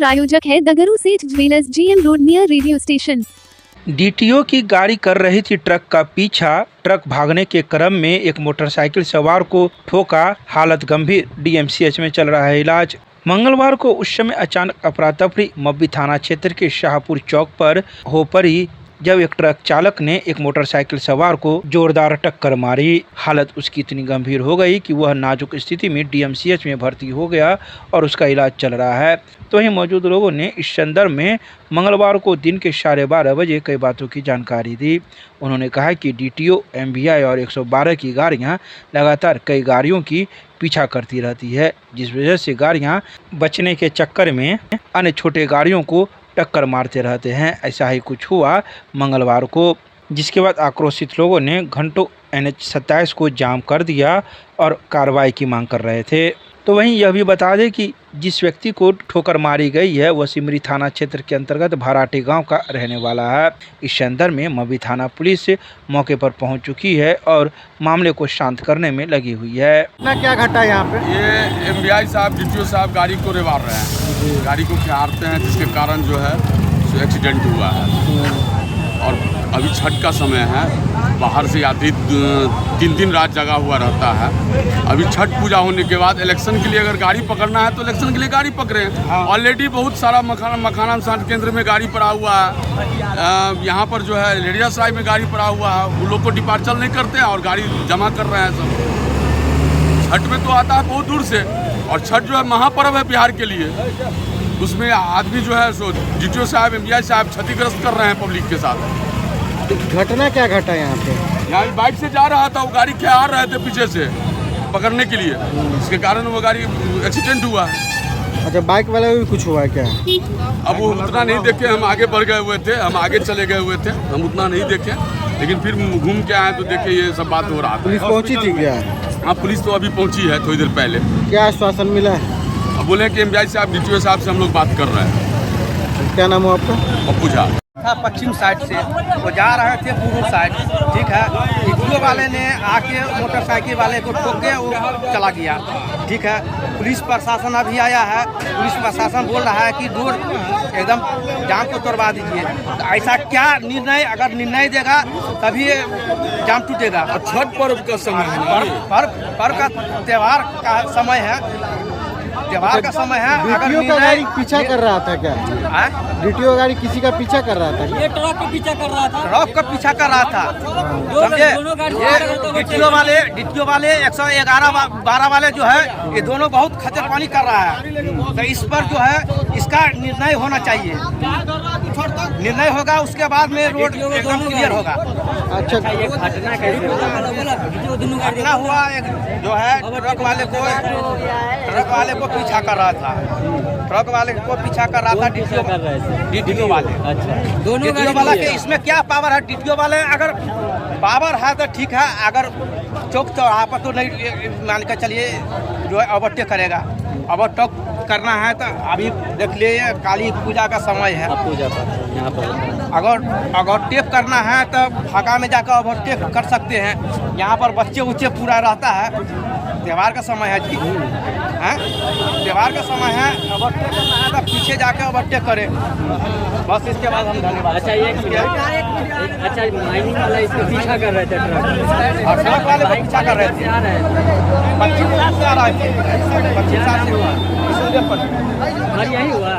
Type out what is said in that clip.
प्रायोजक है दगरू सेठ jewellers, GM road near radio station. DTO की गाड़ी कर रही थी ट्रक का पीछा। ट्रक भागने के क्रम में एक मोटरसाइकिल सवार को ठोका, हालत गंभीर, DMCH में चल रहा है इलाज। मंगलवार को उस समय अचानक अफरा तफरी मब्बी थाना क्षेत्र के शाहपुर चौक पर हो पड़ी, जब एक ट्रक चालक ने एक मोटरसाइकिल सवार को जोरदार टक्कर मारी। हालत उसकी इतनी गंभीर हो गई कि वह नाजुक स्थिति में DMCH में भर्ती हो गया और उसका इलाज चल रहा है। तो वहीं मौजूद लोगों ने इस संदर्भ में मंगलवार को दिन के 12:30 बजे कई बातों की जानकारी दी। उन्होंने कहा कि DTO, MVI और 112 की गाड़ियां लगातार कई गाड़ियों की पीछा करती रहती है, जिस वजह से गाड़ियां बचने के चक्कर में अन्य छोटे गाड़ियों को टक्कर मारते रहते हैं। ऐसा ही कुछ हुआ मंगलवार को, जिसके बाद आक्रोशित लोगों ने घंटों NH 27 को जाम कर दिया और कार्रवाई की मांग कर रहे थे। तो वहीं यह भी बता दें कि जिस व्यक्ति को ठोकर मारी गई है वह सिमरी थाना क्षेत्र के अंतर्गत भराटे गांव का रहने वाला है। इस संदर्भ में मब्बी थाना पुलिस मौके पर पहुंच चुकी है और मामले को शांत करने में लगी हुई है। क्या घटा यहाँ पे? ये MVI साहब, DTO साहब गाड़ी को रेवार रहे हैं, गाड़ी को खिहारते हैं, जिसके कारण जो है सो एक्सीडेंट हुआ है। और अभी छठ का समय है, बाहर से यात्री 3 रात जगा हुआ रहता है। अभी छठ पूजा होने के बाद इलेक्शन के लिए अगर गाड़ी पकड़ना है तो इलेक्शन के लिए गाड़ी पकड़े हैं। ऑलरेडी बहुत सारा मखाना सांझ केंद्र में गाड़ी पड़ा हुआ है, यहाँ पर जो है लेडिया सराय में गाड़ी पड़ा हुआ है। वो लोग को डिपार्चर नहीं करते हैं और गाड़ी जमा कर रहे हैं सब। छठ में तो आता है बहुत दूर से, और छठ जो है महापर्व है बिहार के लिए, उसमें आदमी जो है सो DTO साहब, MVI साहब क्षतिग्रस्त कर रहे हैं पब्लिक के साथ। घटना क्या घटा यहाँ पे? यहाँ बाइक से जा रहा था, वो गाड़ी क्या आ रहे थे पीछे से पकड़ने के लिए, इसके कारण वो गाड़ी एक्सीडेंट हुआ है। अच्छा, बाइक वाले भी कुछ हुआ है क्या? अब वो उतना नहीं देखे, हम आगे बढ़ गए हुए थे, हम आगे चले गए हुए थे, हम उतना नहीं देखे, लेकिन फिर घूम के आए तो देखे ये सब बात हो रहा था। पुलिस पहुँची थी क्या? हाँ, पुलिस तो अभी पहुँची है थोड़ी देर पहले। क्या आश्वासन मिला है? अब बोले कि MVI साहब, DTO साहब से हम लोग बात कर रहे हैं। क्या नाम हो आपका? पप्पू झा। पश्चिम साइड से वो जा रहे थे पूर्व साइड, ठीक है। DTO वाले ने आके मोटरसाइकिल वाले को ठोक के वो चला गया, ठीक है। पुलिस प्रशासन अभी आया है, पुलिस प्रशासन बोल रहा है कि रोड एकदम जाम को तोड़वा दीजिए। तो ऐसा क्या निर्णय, अगर निर्णय देगा तभी जाम टूटेगा। और छठ पर्व का समय है, पर्व का त्योहार का समय है, त्योहार का समय है। अगर DTO का गाड़ी पीछा कर रहा था क्या? DTO गाड़ी किसी का पीछा कर रहा था? ये ट्रक का पीछा कर रहा था, ट्रक का पीछा कर रहा था, समझे। ये DTO वाले 111-12 वाले जो है, ये दोनों बहुत खचरपानी कर रहा है। तो इस पर जो है इसका निर्णय होना चाहिए, निर्णय होगा उसके बाद में रोड एकदम क्लियर होगा। अच्छा, घटना हुआ एक जो है ट्रक वाले को पीछा कर रहा था, ट्रक वाले को पीछा कर रहा था DTO वाले। अच्छा, DTO वाला के इसमें क्या पावर है? DTO वाले अगर पावर है तो ठीक है, अगर चौक चौराहा पर तो नहीं मान के चलिए जो है ओवरटेक करेगा। ओवरटेक करना है तो अभी देख लीजिए काली पूजा का समय है, पूजा पर यहाँ पर अगर टेप करना है तो फाका में जाकर ओवरटेक कर सकते हैं। यहाँ पर बच्चे उच्चे पूरा रहता है, त्योहार का समय है जी, हैं त्योहार का समय है। ओवरटेक करना है तो पीछे जाकर ओवरटेक करें, बस इसके बाद हम धन्यवाद। अच्छा, माइनिंग वाला इसको पीछा कर रहे थे ट्रक, और ट्रक वाले को पीछा कर रहे थे, 25 साल से आ रहा है, 25 साल से हुआ, इसलिए यही हुआ।